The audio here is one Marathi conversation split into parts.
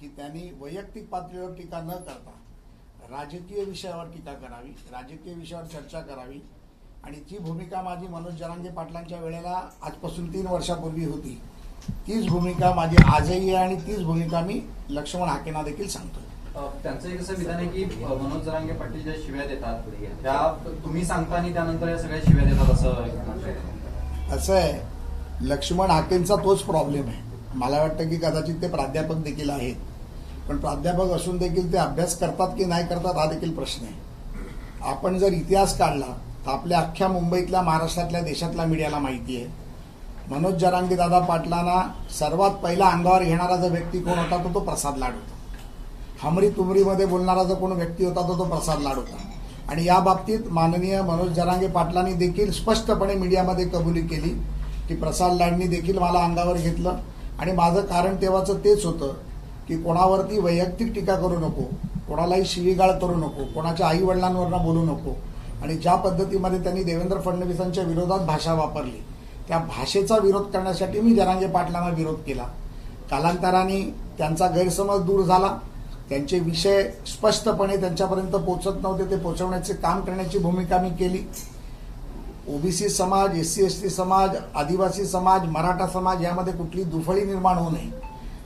की त्यांनी वैयक्तिक पातळीवर टीका न करता राजकीय विषयावर टीका करावी, राजकीय विषयावर चर्चा करावी. आणि ती भूमिका माझी मनोज जरांगे पाटलांच्या वेळेला आजपासून 3 वर्षापूर्वी होती. तीच भूमिका माझी आजही आहे आणि तीच भूमिका मी लक्ष्मण हाकेंना देखील सांगतोय. त्यांचं एक असं विधान आहे की मनोज जरांगे पाटील ज्या शिव्या देतात त्या तुम्ही सांगता आणि त्यानंतर या सगळ्या शिव्या देतात असं आहे. लक्ष्मण हाकेंचा तोच प्रॉब्लेम आहे. मला वाटतं की कदाचित ते प्राध्यापक देखील आहेत, पण प्राध्यापक असून देखील ते अभ्यास करतात की नाही करतात हा देखील प्रश्न आहे. आपण जर इतिहास काढला तर आपल्या अख्ख्या मुंबईतल्या, महाराष्ट्रातल्या, देशातल्या मीडियाला माहिती आहे मनोज जरांगे दादा पाटलांना सर्वात पहिला अंगावर घेणारा जो व्यक्ती कोण होता तो प्रसाद लाड होता. हमरी तुमरीमध्ये बोलणारा जो कोण व्यक्ती होता तो प्रसाद लाड होता. आणि या बाबतीत माननीय मनोज जरांगे पाटलांनी देखील स्पष्टपणे मीडियामध्ये कबुली केली की प्रसाद लाडनी देखील मला अंगावर घेतलं. आणि माझं कारण तेव्हाचं तेच होतं की कोणावरती वैयक्तिक टीका करू नको, कोणालाही शिवीगाळ करू नको, कोणाच्या आई वडिलांवरनं बोलू नको. आणि ज्या पद्धतीमध्ये त्यांनी देवेंद्र फडणवीसांच्या विरोधात भाषा वापरली त्या भाषेचा विरोध करण्यासाठी मी जरांगे पाटलांना विरोध केला. कालांतराने त्यांचा गैरसमज दूर झाला. त्यांचे विषय स्पष्टपणे त्यांच्यापर्यंत पोहोचत नव्हते, ते पोहोचवण्याचे काम करण्याची भूमिका मी केली. ओबीसी समाज, SC ST समाज, आदिवासी समाज, मराठा समाज यामध्ये कुठली दुफळी निर्माण होऊ नये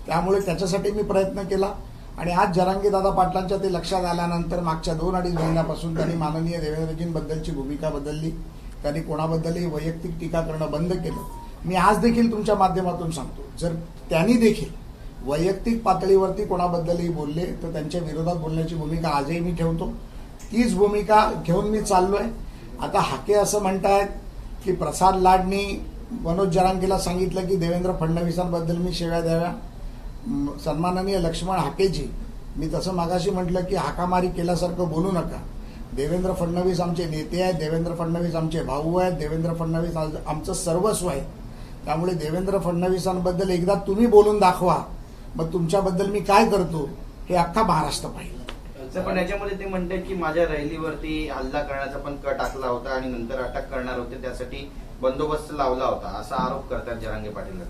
त्यामुळे त्याच्यासाठी मी प्रयत्न केला. आणि आज जरांगे दादा पाटलांच्या ते लक्षात आल्यानंतर मागच्या 2-2.5 महिन्यापासून त्यांनी माननीय देवेंद्रजींबद्दलची भूमिका बदलली. त्यांनी कोणाबद्दलही वैयक्तिक टीका करणं बंद केलं. मी आज देखील तुमच्या माध्यमातून सांगतो, जर त्यांनी देखील वैयक्तिक पातळीवरती कोणाबद्दलही बोलले तर त्यांच्या विरोधात बोलण्याची भूमिका आजही मी ठेवतो. तीच भूमिका घेऊन मी चाललोय. आता हाके असं म्हणतायत की प्रसाद लाडनी मनोज जरांगेला सांगितलं की देवेंद्र फडणवीसांबद्दल मी शिव्या द्याव्या. सन्माननीय लक्ष्मण हाकेजी, मी तसं मागाशी म्हटलं की हाकामारी केल्यासारखं बोलू नका. देवेंद्र फडणवीस आमचे नेते आहेत, देवेंद्र फडणवीस आमचे भाऊ आहेत, देवेंद्र फडणवीस आमचं सर्वस्व आहे. त्यामुळे देवेंद्र फडणवीसांबद्दल एकदा तुम्ही बोलून दाखवा, मग तुमच्याबद्दल मी काय करतो हे अख्खा महाराष्ट्र पाहिजे. पण याच्यामध्ये ते म्हणतात की माझ्या रॅलीवरती हल्ला करण्याचा पण कट टाकला होता आणि नंतर अटक करणार होते, त्यासाठी बंदोबस्त लावला होता असा आरोप करतात जरांगे पाटील.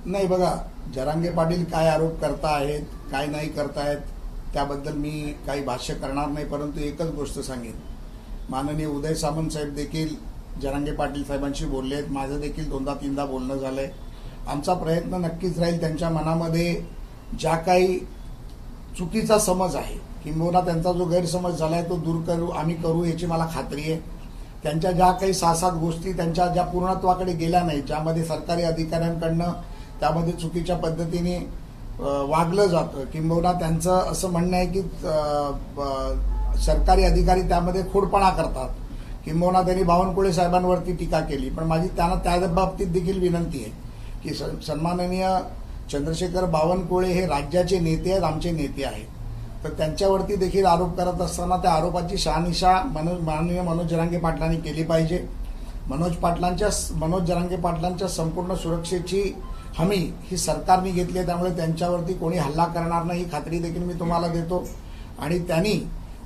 नाही बघा, जरांगे पाटील काय आरोप करतायत काय नाही करतायत त्याबद्दल मी काही भाष्य करणार नाही. परंतु एकच गोष्ट सांगेन, माननीय उदय सामंत साहेब देखील जरांगे पाटील साहेबांशी बोलले आहेत. माझं देखील 2दा-3दा बोलणं झालंय. आमचा प्रयत्न नक्कीच राहील त्यांच्या मनामध्ये ज्या काही चुकीचा समज आहे किंबहुना त्यांचा जो गैरसमज झालाय तो दूर आम्ही करू याची मला खात्री आहे. त्यांच्या ज्या काही 6-7 गोष्टी त्यांच्या ज्या पूर्णत्वाकडे गेल्या नाहीत, ज्यामध्ये सरकारी अधिकाऱ्यांकडनं त्यामध्ये चुकीच्या पद्धतीने वागलं जातं किंबहुना त्यांचं असं म्हणणं आहे की सरकारी अधिकारी त्यामध्ये खोडपणा करतात किंबहुना त्यांनी बावनकुळे साहेबांवरती टीका केली. पण माझी त्यांना त्या बाबतीत देखील विनंती आहे की सन्माननीय चंद्रशेखर बावनकुळे हे राज्याचे नेते आहेत, आमचे नेते आहेत. तर त्यांच्यावरती देखील आरोप करत असताना त्या आरोपाची शहानिशा माननीय मनोज जरांगे पाटलांनी केली पाहिजे. मनोज जरांगे पाटलांच्या संपूर्ण सुरक्षेची हमी ही सरकारने घेतली आहे. त्यामुळे त्यांच्यावरती कोणी हल्ला करणार नाही ही खात्री देखील मी तुम्हाला देतो. आणि त्यांनी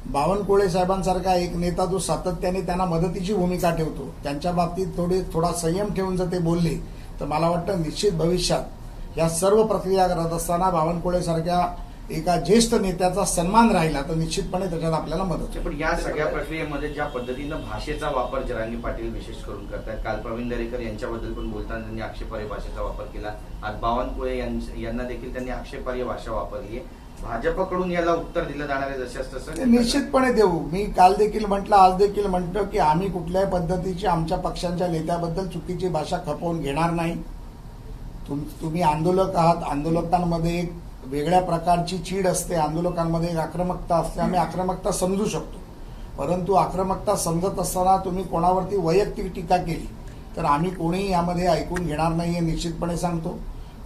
बावनकुळे साहेबांसारखा एक नेता जो सातत्याने त्यांना मदतीची भूमिका ठेवतो त्यांच्या बाबतीत थोडा संयम ठेवून जर ते बोलले तर मला वाटतं निश्चित भविष्यात या सर्व प्रक्रिया करत असताना बावनकुळे सारख्या एका ज्येष्ठ नेत्याचा सन्मान राहिला तर निश्चितपणे त्याच्यात आपल्याला मदत होईल. पण या सगळ्या प्रक्रियेमध्ये ज्या पद्धतीनं भाषेचा वापर जरांगे पाटील विशेष करून करतात, काल प्रवीण दरेकर यांच्याबद्दल पण बोलताना त्यांनी आक्षेपार्ह भाषेचा वापर केला. आज बावनकुळे यांना देखील त्यांनी आक्षेपार्ह भाषा वापरली आहे. भाजपकडून याला उत्तर दिलं जाणार आहे जसं तसं निश्चितपणे देऊ. मी काल देखील म्हटलं, आज देखील म्हणतो की आम्ही कुठल्याही पद्धतीची आमच्या पक्षांच्या नेत्याबद्दल चुकीची भाषा खपवून घेणार नाही. तुम्ही आंदोलक आहात, आंदोलकांमध्ये एक वेगळ्या प्रकारची चीड असते, आंदोलकांमध्ये एक आक्रमकता असते. आम्ही आक्रमकता समजू शकतो, परंतु आक्रमकता समजत असताना तुम्ही कोणावरती वैयक्तिक टीका केली तर आम्ही कोणीही यामध्ये ऐकून घेणार नाही हे निश्चितपणे सांगतो.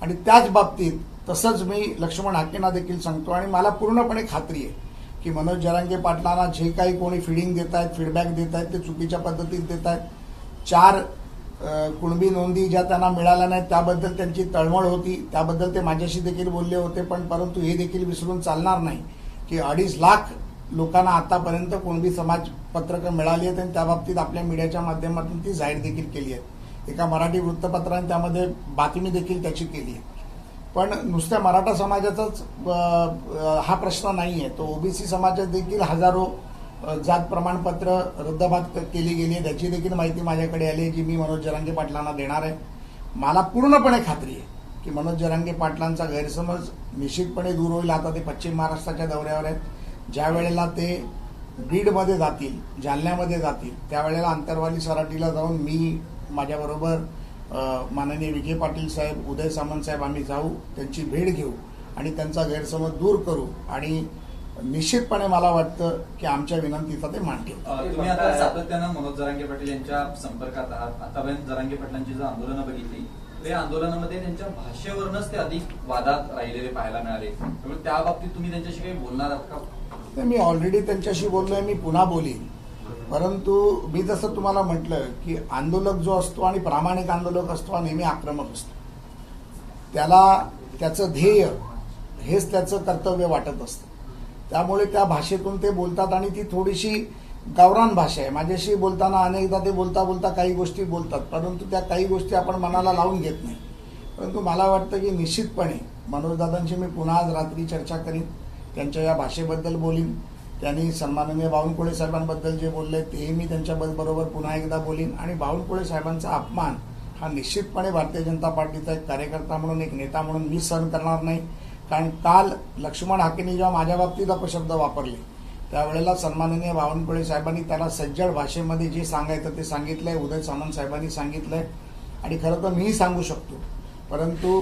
आणि त्याच बाबतीत तसंच मी लक्ष्मण हाकेंना देखील सांगतो आणि मला पूर्णपणे खात्री आहे की मनोज जरांगे पाटलांना जे काही कोणी फीडिंग देत आहेत, फीडबॅक देत आहेत ते चुकीच्या पद्धतीत देत आहेत. 4 कुणबी नोंदी ज्या त्यांना मिळाल्या नाहीत त्याबद्दल त्यांची तळमळ होती, त्याबद्दल ते माझ्याशी देखील बोलले होते. पण परंतु हे देखील विसरून चालणार नाही की 2.5 लाख लोकांना आतापर्यंत कुणबी समाज पत्रकं मिळाली आहेत आणि त्या बाबतीत आपल्या मीडियाच्या माध्यमातून ती जाहीर देखील केली आहे. एका मराठी वृत्तपत्राने त्यामध्ये बातमी देखील त्याची केली आहे. पण नुसत्या मराठा समाजाचाच हा प्रश्न नाही आहे. तो ओबीसी समाजात देखील हजारो जात प्रमाणपत्र रद्दबाद केली गेली, त्याची देखील माहिती माझ्याकडे आली, जी मी मनोज जरांगे पाटलांना देणार आहे. मला पूर्णपणे खात्री आहे की मनोज जरांगे पाटलांचा गैरसमज निश्चितपणे दूर होईल. आता ते पश्चिम महाराष्ट्राच्या दौऱ्यावर आहेत. ज्या वेळेला ते बीडमध्ये जातील, जालन्यामध्ये जातील, त्यावेळेला अंतरवाली सराटीला जाऊन मी माझ्याबरोबर माननीय विखे पाटील साहेब, उदय सामंत साहेब आम्ही जाऊ, त्यांची भेट घेऊ आणि त्यांचा गैरसमज दूर करू आणि निश्चितपणे मला वाटतं की आमच्या विनंतीचा ते मान ठेवतील. तुम्ही आता सातत्यानं मनोज जरांगे पाटील यांच्या संपर्कात आहात. आतापर्यंत जरांगे पाटलांची जर आंदोलनं बघितली तर या आंदोलनामध्ये त्यांच्या भाषेवरूनच ते अधिक वादात राहिलेले पाहायला मिळाले. त्यामुळे त्या बाबतीत तुम्ही त्यांच्याशी काही बोलणार आहात का? मी ऑलरेडी त्यांच्याशी बोललोय, मी पुन्हा बोलीन. परंतु मी जसं तुम्हाला म्हटलं की आंदोलक जो असतो आणि प्रामाणिक आंदोलक असतो हा नेहमी आक्रमक असतो. त्याला त्याचं ध्येय हेच त्याचं कर्तव्य वाटत असतं. त्यामुळे त्या भाषेतून ते बोलतात आणि ती थोडीशी गावरान भाषा आहे. माझ्याशी बोलताना अनेकदा ते बोलता बोलता काही गोष्टी बोलतात, परंतु त्या काही गोष्टी आपण मनाला लावून घेत नाही. परंतु मला वाटतं की निश्चितपणे मनोजदादांशी मी पुन्हा आज रात्री चर्चा करीन, त्यांच्या या भाषेबद्दल बोलीन. त्यांनी सन्माननीय बावनकुळे साहेबांबद्दल जे बोलले तेही मी त्यांच्याबरोबर पुन्हा एकदा बोलीन. आणि बावनकुळे साहेबांचा अपमान हा निश्चितपणे भारतीय जनता पार्टीचा एक कार्यकर्ता म्हणून, एक नेता म्हणून मी सहन करणार नाही. कारण काल लक्ष्मण हाकेंनी जेव्हा माझ्या बाबतीत अपशब्द वापरले त्यावेळेला सन्माननीय बावनकुळे साहेबांनी त्याला सज्जड भाषेमध्ये जे सांगायचं ते सांगितलंय, उदय सामंत साहेबांनी सांगितलंय आणि खरं तर मीही सांगू शकतो. परंतु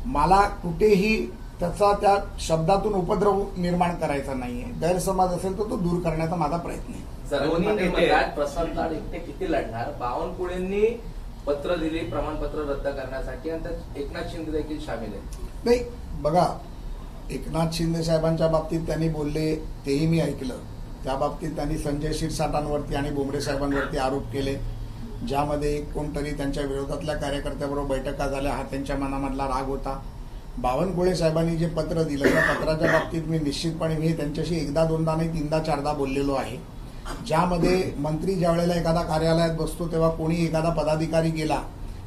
मला कुठेही त्याचा त्या शब्दातून उपद्रव निर्माण करायचा नाहीये. गैरसमज असेल तर तो दूर करण्याचा माझा प्रयत्न आहे. दोन्ही नेते प्रसाद लाड एकटे किती लढणार? बावनकुळेंनी पत्र दिले प्रमाणपत्र रद्द करण्यासाठी आणि त्यात एकनाथ शिंदे देखील सामील आहे. नाही बघा, एकनाथ शिंदे साहेबांच्या बाबतीत त्यांनी बोलले तेही मी ऐकलं. त्या बाबतीत त्यांनी संजय शिरसाटांवरती आणि बोंबडे साहेबांवरती आरोप केले, ज्यामध्ये कोणतरी त्यांच्या विरोधातल्या कार्यकर्त्याबरोबर बैठका झाल्या, हा त्यांच्या मनामधला राग होता. बावनकुळे साहेबांनी जे पत्र दिलं त्या पत्राच्या बाबतीत मी निश्चितपणे मी त्यांच्याशी एकदा दोनदा नाही 3दा 4दा बोललेलो आहे. ज्यामध्ये मंत्री ज्या वेळेला एखादा कार्यालयात बसतो तेव्हा कोणी एखादा पदाधिकारी गेला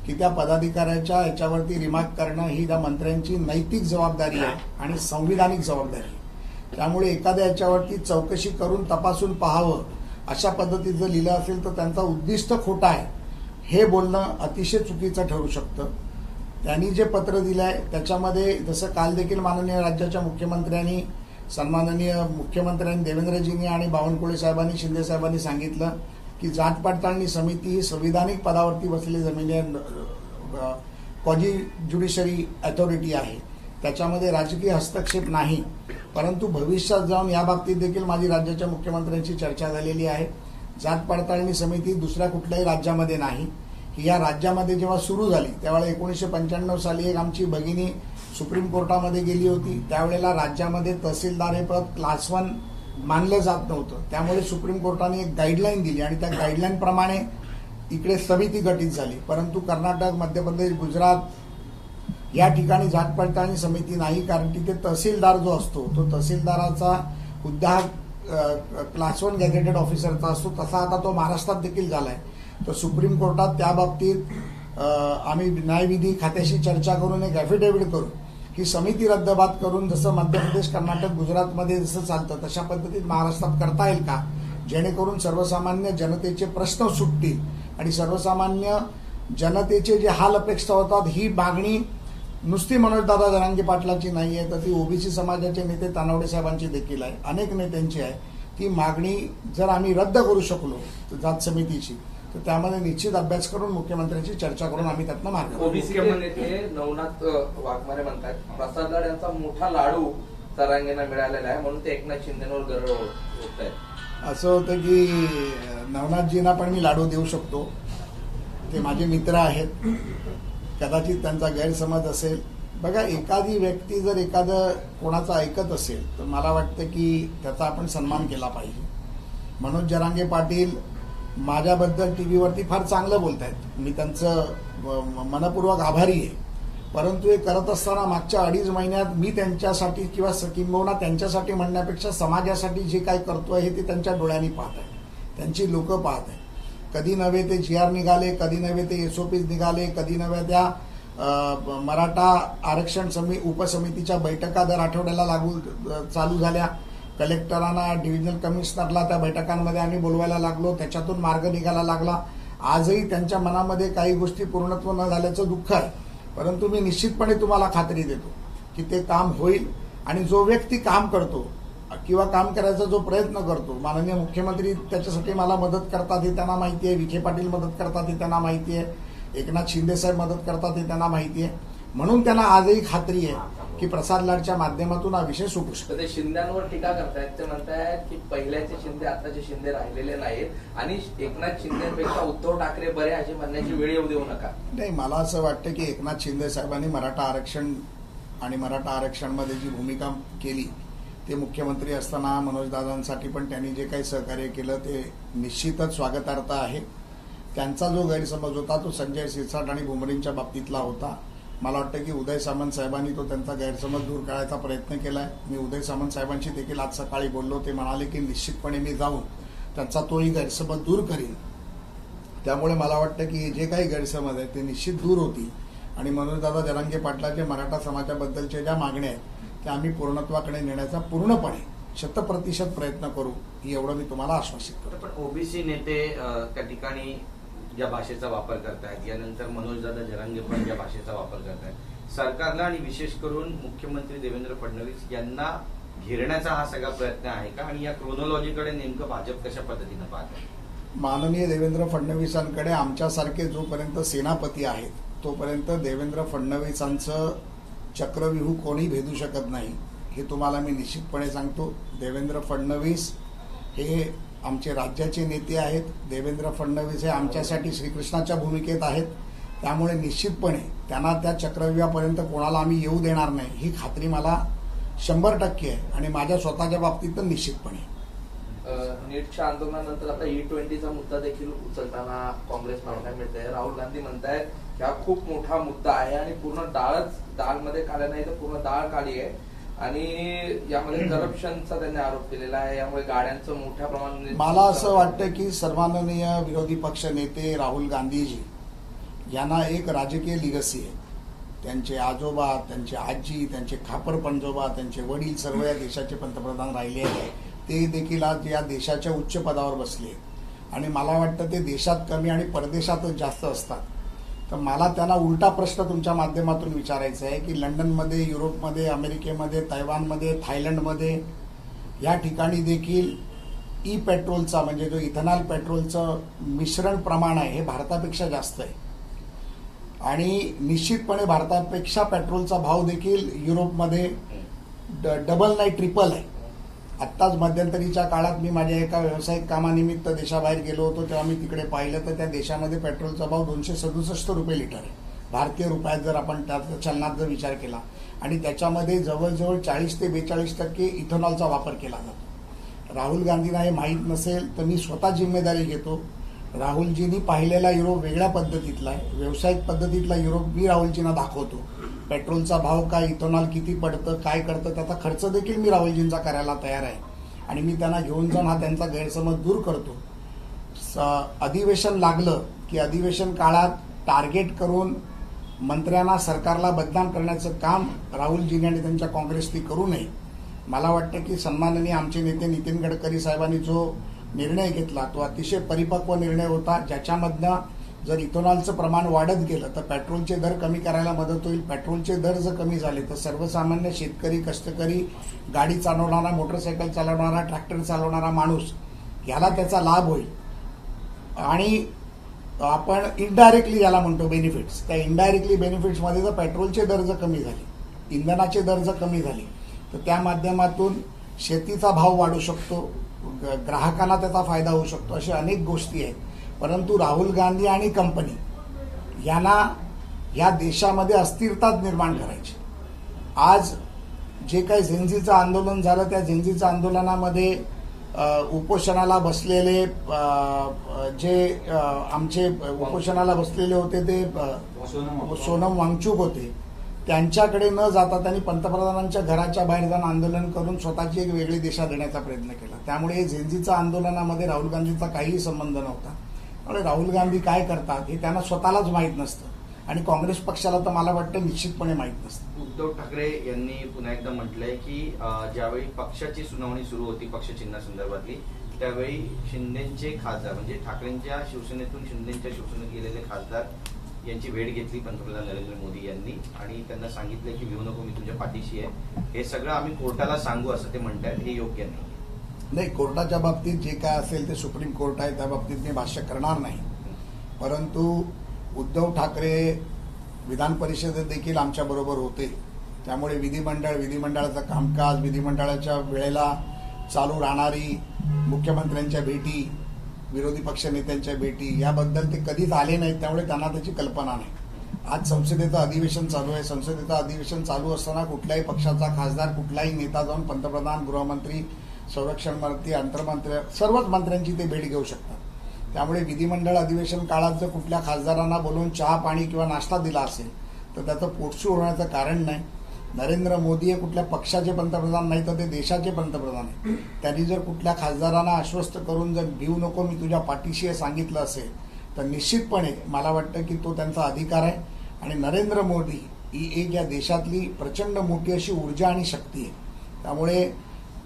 की त्या पदाधिकाऱ्याच्या याच्यावरती रिमार्क करणं ही त्या मंत्र्यांची नैतिक जबाबदारी आहे आणि संविधानिक जबाबदारी आहे. त्यामुळे एखाद्या याच्यावरती चौकशी करून तपासून पाहावं अशा पद्धतीत जर लिहिलं असेल तर त्यांचा उद्दिष्ट खोटा आहे हे बोलणं अतिशय चुकीचं ठरू शकतं. त्यांनी जे पत्र दिलं आहे त्याच्यामध्ये जसं काल देखील माननीय राज्याच्या मुख्यमंत्र्यांनी, सन्माननीय मुख्यमंत्र्यांनी देवेंद्रजींनी आणि बावनकुळे साहेबांनी, शिंदे साहेबांनी सांगितलं की जात पडताळणी समिती ही संविधानिक पदावरती बसलेली जमिनी क्वाजी ज्युडिशरी अथॉरिटी आहे, त्याच्यामध्ये राजकीय हस्तक्षेप नाही. परंतु भविष्यात जाऊन या बाबतीत देखील माझी राज्याच्या मुख्यमंत्र्यांशी चर्चा झालेली आहे. जात पडताळणी समिती दुसऱ्या कुठल्याही राज्यामध्ये नाही. ही या राज्यामध्ये जेव्हा सुरू झाली त्यावेळेला 1995 साली एक आमची भगिनी सुप्रीम कोर्टामध्ये गेली होती. त्यावेळेला राज्यामध्ये तहसीलदार हे पद क्लास 1 मानलं जात नव्हतं. त्यामुळे सुप्रीम कोर्टाने एक गाईडलाईन दिली आणि त्या गाईडलाईन प्रमाणे इकडे समिती गठीत झाली. परंतु कर्नाटक, मध्य प्रदेश, गुजरात या ठिकाणी जात पडताळणी समिती नाही, कारण तिथे तहसीलदार जो असतो तो तहसीलदाराचा हुद्दा क्लास 1 गॅझेटेड ऑफिसरचा असतो. तसा आता तो महाराष्ट्रात देखील झालाय. तर सुप्रीम कोर्टात त्या बाबतीत आम्ही न्यायविधी खात्याशी चर्चा करून एक ॲफिडेव्हिट करू ही समिती रद्दबाद करून जसं मध्य प्रदेश, कर्नाटक, गुजरातमध्ये जसं चालतं तशा पद्धतीत महाराष्ट्रात करता येईल का, जेणेकरून सर्वसामान्य जनतेचे प्रश्न सुटतील आणि सर्वसामान्य जनतेचे जे हाल अपेक्षा होतात ही मागणी नुसती मनोजदादा जरांगे पाटलाची नाही आहे, तर ती ओबीसी समाजाचे नेते तानावडे साहेबांची देखील आहे, अनेक नेत्यांची आहे. ती मागणी जर आम्ही रद्द करू शकलो जात समितीची तर त्यामध्ये निश्चित अभ्यास करून मुख्यमंत्र्यांची चर्चा करून आम्ही त्यातनं मार्ग ओबीसी नेते नवनाथ वाघमारे म्हणतात प्रसाद लाड यांचा मोठा लाडू जरांगेंना मिळालेला आहे म्हणून ते एकनाथ शिंदेवर गर्व होत आहेत. असं होतं की नवनाथजींना पण मी लाडू देऊ शकतो, ते माझे मित्र आहेत. कदाचित त्यांचा गैरसमज असेल. बघा, एखादी व्यक्ती जर एखादं कोणाचं ऐकत असेल तर मला वाटतं की त्याचा आपण सन्मान केला पाहिजे. मनोज जरांगे पाटील माझ्याबद्दल टीव्हीवरती फार चांगलं बोलतायत, मी त्यांचं मनपूर्वक आभारी आहे. परंतु हे करत असताना मागच्या 2.5 महिन्यात मी त्यांच्यासाठी किंवा किंबहुना त्यांच्यासाठी म्हणण्यापेक्षा समाजासाठी जे काय करतोय हे ते त्यांच्या डोळ्यांनी पाहत आहे, त्यांची लोक पाहत आहे. कधी नव्हे ते GR निघाले, कधी नव्हे ते SOPs निघाले, कधी नव्हे त्या मराठा आरक्षण उपसमितीच्या बैठका दर आठवड्याला चालू झाल्या. कलेक्टरांना, डिव्हिजनल कमिशनरला त्या बैठकांमध्ये आम्ही बोलवायला लागलो. त्याच्यातून मार्ग निघायला लागला. आजही त्यांच्या मनामध्ये काही गोष्टी पूर्णत्व न झाल्याचं दुःख आहे, परंतु मी निश्चितपणे तुम्हाला खात्री देतो की ते काम होईल. आणि जो व्यक्ती काम करतो किंवा काम करायचा जो प्रयत्न करतो, माननीय मुख्यमंत्री त्याच्यासाठी मला मदत करतात हे त्यांना माहिती आहे, विखे पाटील मदत करतात हे त्यांना माहिती आहे, एकनाथ शिंदे साहेब मदत करतात हे त्यांना माहिती आहे. म्हणून त्यांना आजही खात्री आहे की प्रसाद लाडच्या माध्यमातून हा विषय सुटू शकतो. तर ते शिंद्यांवर टीका करतायत. ते म्हणतायत की पहिल्याचे शिंदे आताचे शिंदे राहिलेले नाहीत आणि एकनाथ शिंदेपेक्षा उद्धव ठाकरे बरे अशी म्हणण्याची वेळ येऊ देऊ नका. नाही, मला असं वाटतं की एकनाथ शिंदे साहेबांनी मराठा आरक्षण आणि मराठा आरक्षणमध्ये जी भूमिका केली ते मुख्यमंत्री असताना मनोजदादांसाठी पण त्यांनी जे काही सहकार्य केलं ते निश्चितच स्वागतार्ह आहे. त्यांचा जो गैरसमज होता तो संजय शिरसाट आणि भुमरेंच्या बाबतीतला होता. मला वाटतं की उदय सामंत साहेबांनी तो त्यांचा गैरसमज दूर करायचा प्रयत्न केलाय. मी उदय सामंत साहेबांशी देखील आज सकाळी बोललो. ते म्हणाले की निश्चितपणे मी जाऊन त्यांचा तोही गैरसमज दूर करीन. त्यामुळे मला वाटतं की जे काही गैरसमज आहेत ते निश्चित दूर होतील आणि मनोजदादा जरांगे पाटलाचे मराठा समाजाबद्दलच्या ज्या मागण्या आहेत त्या आम्ही पूर्णत्वाकडे नेण्याचा पूर्णपणे 100% प्रयत्न करू, एवढं मी तुम्हाला आश्वासित करतो. पण ओबीसी नेते त्या ठिकाणी ज्या भाषेचा वापर करतायत, यानंतर मनोजदादा जरांगे पण ज्या भाषेचा वापर करतायत, सरकारला आणि विशेष करून मुख्यमंत्री देवेंद्र फडणवीस यांना घेरण्याचा हा सगळा प्रयत्न आहे का? आणि या क्रोनॉलॉजीकडे नेमकं भाजप कशा पद्धतीनं पाहत? माननीय देवेंद्र फडणवीसांकडे आमच्यासारखे जोपर्यंत सेनापती आहेत तोपर्यंत देवेंद्र फडणवीसांचं चक्रव्यूह कोणी भेदू शकत नाही, हे तुम्हाला मी निश्चितपणे सांगतो. देवेंद्र फडणवीस हे आमचे राज्याचे नेते आहेत. देवेंद्र फडणवीस हे आमच्यासाठी श्रीकृष्णाच्या भूमिकेत आहेत. त्यामुळे निश्चितपणे त्यांना त्या चक्रव्यूहापर्यंत कोणाला आम्ही येऊ देणार नाही ही खात्री मला 100% आहे आणि माझ्या स्वतःच्या बाबतीत तर निश्चितपणे. नीटच्या आंदोलनानंतर आता E20चा मुद्दा देखील उचलताना काँग्रेस पाहायला मिळते. राहुल गांधी म्हणतायत की हा खूप मोठा मुद्दा आहे आणि पूर्ण डाळमध्ये काढला नाही तर पूर्ण डाळ काळी आहे आणि यामध्ये करप्शनचा त्यांनी आरोप केलेला आहे. यामुळे गाड्यांचं मोठ्या प्रमाणात. मला असं वाटतं की सर्वांनीय विरोधी पक्ष नेते राहुल गांधीजी यांना एक राजकीय लिगसी आहे. त्यांचे आजोबा, त्यांचे आजी, त्यांचे खापर पंजोबा, त्यांचे वडील सर्व या देशाचे पंतप्रधान राहिले आहेत. ते देखील आज या देशाच्या उच्च पदावर बसले आणि मला वाटतं ते देशात कमी आणि परदेशातच जास्त असतात. तर मला त्यांना उलटा प्रश्न तुमच्या माध्यमातून विचारायचा आहे की लंडनमध्ये, युरोपमध्ये, अमेरिकेमध्ये, तैवानमध्ये, थायलंडमध्ये या ठिकाणी देखील ई पेट्रोलचा म्हणजे जो इथेनॉल पेट्रोलचं मिश्रण प्रमाण आहे हे भारतापेक्षा जास्त आहे आणि निश्चितपणे भारतापेक्षा पेट्रोलचा भाव देखील युरोपमध्ये डबल नाही ट्रिपल आहे. आत्ताच मध्यंतरीच्या काळात मी माझ्या एका व्यावसायिक कामानिमित्त देशाबाहेर गेलो होतो तेव्हा मी तिकडे पाहिलं तर त्या देशामध्ये पेट्रोलचा भाव 267 रुपये लिटर आहे भारतीय रुपयात जर आपण त्या चलनात जर विचार केला आणि त्याच्यामध्ये जवळजवळ 40 ते 42% इथेनॉलचा वापर केला जातो. राहुल गांधींना हे माहीत नसेल तर मी स्वतः जिम्मेदारी घेतो. राहुलजींनी पाहिलेला युरोप वेगळ्या पद्धतीतला आहे, व्यावसायिक पद्धतीतला युरोप मी राहुलजींना दाखवतो. पेट्रोलचा भाव काय, इथेनॉल किती पडतं, काय करतं, त्याचा खर्च देखील मी राहुलजींचा करायला तयार आहे आणि मी त्यांना घेऊन जाऊन हा त्यांचा गैरसमज दूर करतो. अधिवेशन लागलं की अधिवेशन काळात टार्गेट करून मंत्र्यांना, सरकारला बदनाम करण्याचं काम राहुलजींनी आणि त्यांच्या काँग्रेसने करू नये. मला वाटतं की सन्माननीय आमचे नेते नितीन गडकरी साहेबांनी जो निर्णय घेतला तो अतिशय परिपक्व निर्णय होता, ज्याच्यामधनं जर इथेनॉलचं प्रमाण वाढत गेलं तर पेट्रोलचे दर कमी करायला मदत होईल. पेट्रोलचे दर जर कमी झाले तर सर्वसामान्य शेतकरी, कष्टकरी, गाडी चालवणारा, मोटरसायकल चालवणारा, ट्रॅक्टर चालवणारा माणूस याला त्याचा लाभ होईल. आणि आपण इनडायरेक्टली याला म्हणतो बेनिफिट्स, त्या इनडायरेक्टली बेनिफिट्समध्ये जर पेट्रोलचे दर जर कमी झाले, इंधनाचे दर जर कमी झाले तर त्या माध्यमातून शेतीचा भाव वाढू शकतो, ग्राहकांना त्याचा फायदा होऊ शकतो. अशा अनेक गोष्टी आहेत. परंतु राहुल गांधी आणि कंपनी यांना या देशामध्ये अस्थिरताच निर्माण करायची. आज जे काही झेंझीचं आंदोलन झालं त्या झेंझीच्या आंदोलनामध्ये उपोषणाला बसलेले जे आमचे उपोषणाला बसलेले होते ते सोनम वांगचुक होते, त्यांच्याकडे न जाता त्यांनी पंतप्रधानांच्या घराच्या बाहेर जाऊन आंदोलन करून स्वतःची एक वेगळी दिशा देण्याचा प्रयत्न केला. त्यामुळे झेंझीच्या आंदोलनामध्ये राहुल गांधींचा काहीही संबंध नव्हता. त्यामुळे राहुल गांधी काय करतात हे त्यांना स्वतःलाच माहीत नसतं आणि काँग्रेस पक्षाला तर मला वाटतं निश्चितपणे माहीत नसतं. उद्धव ठाकरे यांनी पुन्हा एकदा म्हटलंय की ज्यावेळी पक्षाची सुनावणी सुरू होती पक्षचिन्हासंदर्भातली त्यावेळी शिंदेचे खासदार म्हणजे ठाकरेंच्या शिवसेनेतून शिंदेच्या शिवसेनेत गेलेले खासदार यांची भेट घेतली पंतप्रधान नरेंद्र मोदी यांनी आणि त्यांना सांगितलं की भिवू नको, मी तुझ्या पाठीशी आहे. हे सगळं आम्ही कोर्टाला सांगू असं ते म्हणतात, हे योग्य नाही. नाही, कोर्टाच्या बाबतीत जे काय असेल ते सुप्रीम कोर्ट आहे, त्या बाबतीत मी भाष्य करणार नाही. परंतु उद्धव ठाकरे विधान परिषदेत देखील आमच्या बरोबर होते, त्यामुळे विधिमंडळाचं कामकाज, विधिमंडळाच्या वेळेला चालू राहणारी मुख्यमंत्र्यांच्या भेटी, विरोधी पक्षनेत्यांच्या भेटी याबद्दल ते कधीच आले नाहीत, त्यामुळे त्यांना त्याची कल्पना नाही. आज संसदेचं अधिवेशन चालू आहे. संसदेचं अधिवेशन चालू असताना कुठल्याही पक्षाचा खासदार, कुठलाही नेता जाऊन पंतप्रधान, गृहमंत्री, संरक्षण मंत्री, अंतर्मंत्री सर्वच मंत्र्यांची ते भेट घेऊ शकतात. त्यामुळे विधिमंडळ अधिवेशन काळात जर कुठल्या खासदारांना बोलवून चहा पाणी किंवा नाश्ता दिला असेल तर त्याचं पोटसूळ होण्याचं कारण नाही. नरेंद्र मोदी हे कुठल्या पक्षाचे पंतप्रधान नाही तर ते देशाचे पंतप्रधान आहे. त्यांनी जर कुठल्या खासदारांना आश्वस्त करून जर भिवू नको, मी तुझ्या पाठीशी हे सांगितलं असेल तर निश्चितपणे मला वाटतं की तो त्यांचा अधिकार आहे. आणि नरेंद्र मोदी ही एक या देशातली प्रचंड मोठी अशी ऊर्जा आणि शक्ती आहे. त्यामुळे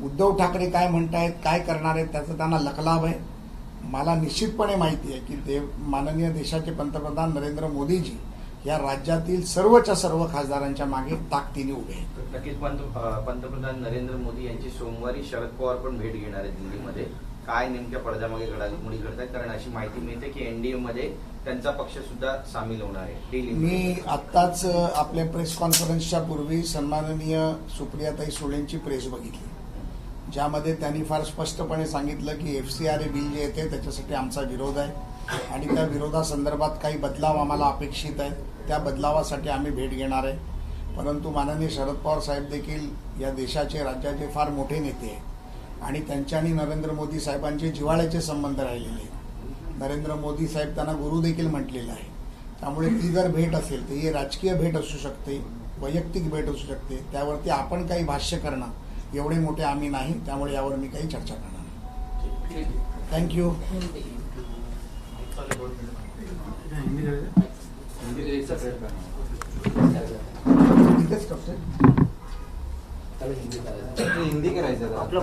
उद्धव ठाकरे काय म्हणतायत, काय करणार आहेत त्याचा त्यांना लखलाभ आहे. मला निश्चितपणे माहिती आहे की ते माननीय देशाचे पंतप्रधान नरेंद्र मोदीजी या राज्यातील सर्वच्या सर्व खासदारांच्या मागे ताकदीने उभे आहेत. नक्कीच पंतप्रधान नरेंद्र मोदी यांची सोमवारी शरद पवार पण भेट घेणार आहे दिल्लीमध्ये. काय नेमक्या पडद्यामागे घडामोडी घडतात, कारण अशी माहिती मिळते की एनडीए मध्ये त्यांचा पक्ष सुद्धा सामील होणार आहे. मी आत्ताच आपल्या प्रेस कॉन्फरन्सच्या पूर्वी सन्माननीय सुप्रियाताई सुळेंची प्रेस बघितली, ज्यामध्ये त्यांनी फार स्पष्टपणे सांगितलं की FCRA बिल जे येते त्याच्यासाठी आमचा विरोध आहे आणि त्या विरोधासंदर्भात काही बदलाव आम्हाला अपेक्षित आहेत. त्या बदलावासाठी आम्ही भेट घेणार आहे. परंतु माननीय शरद पवार साहेब देखील या देशाचे, राज्याचे फार मोठे नेते आहेत आणि त्यांच्या आणि नरेंद्र मोदी साहेबांचे जिव्हाळ्याचे संबंध राहिलेले आहेत. नरेंद्र मोदी साहेब त्यांना गुरु देखील म्हटलेलं आहे. त्यामुळे ती जर भेट असेल तर ही राजकीय भेट असू शकते, वैयक्तिक भेट असू शकते. त्यावरती आपण काही भाष्य करणं एवढे मोठे आम्ही नाही, त्यामुळे यावर मी काही चर्चा करणार नाही. थँक्यू. इथेच करतोय. हिंदी करायचं आपलं